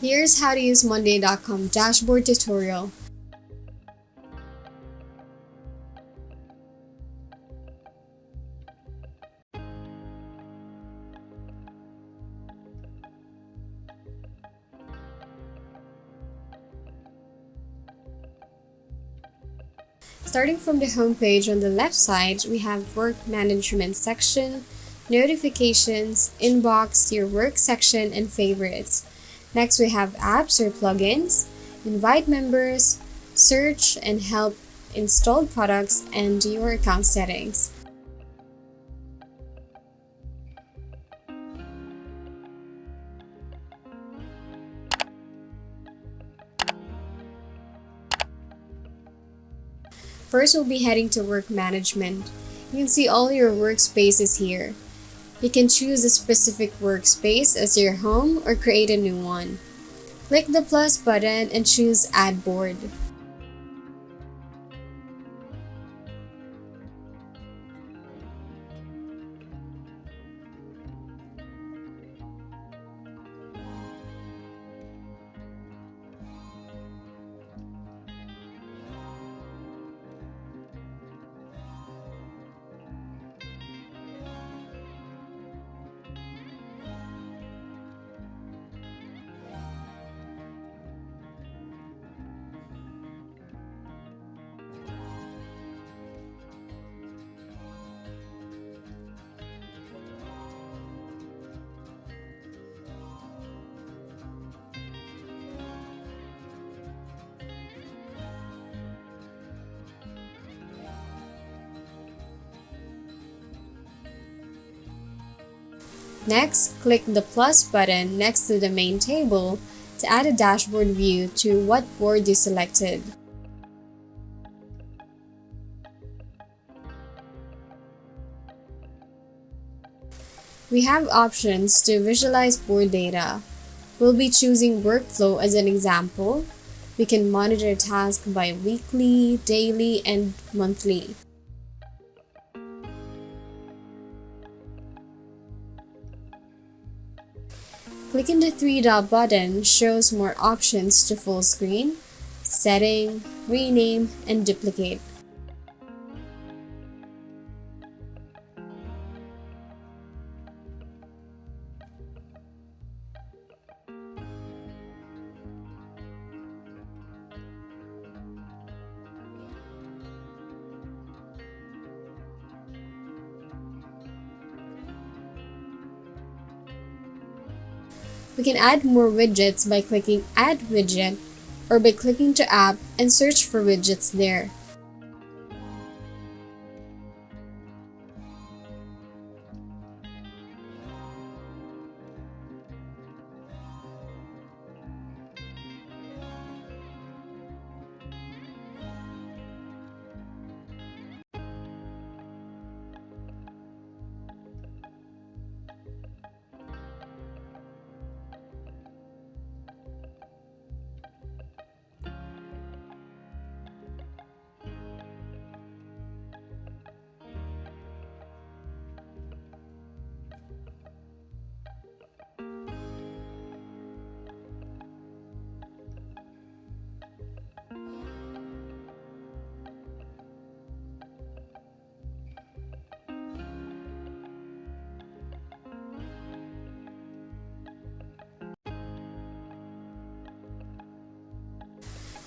Here's how to use Monday.com dashboard tutorial. Starting from the home page on the left side, we have Work Management section, Notifications, Inbox, your Work section, and Favorites. Next, we have Apps or Plugins, Invite Members, Search and Help, Installed Products, and your account settings. First, we'll be heading to Work Management. You can see all your workspaces here. You can choose a specific workspace as your home or create a new one. Click the plus button and choose Add Board. Next, click the plus button next to the main table to add a dashboard view to what board you selected. We have options to visualize board data. We'll be choosing workflow as an example. We can monitor tasks by weekly, daily, and monthly. Clicking the three-dot button shows more options to full screen, setting, rename, and duplicate. We can add more widgets by clicking Add Widget or by clicking to App and search for widgets there.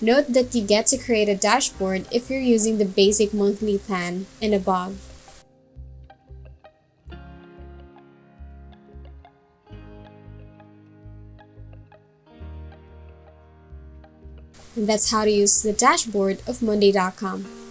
Note that you get to create a dashboard if you're using the basic monthly plan and above. And that's how to use the dashboard of Monday.com.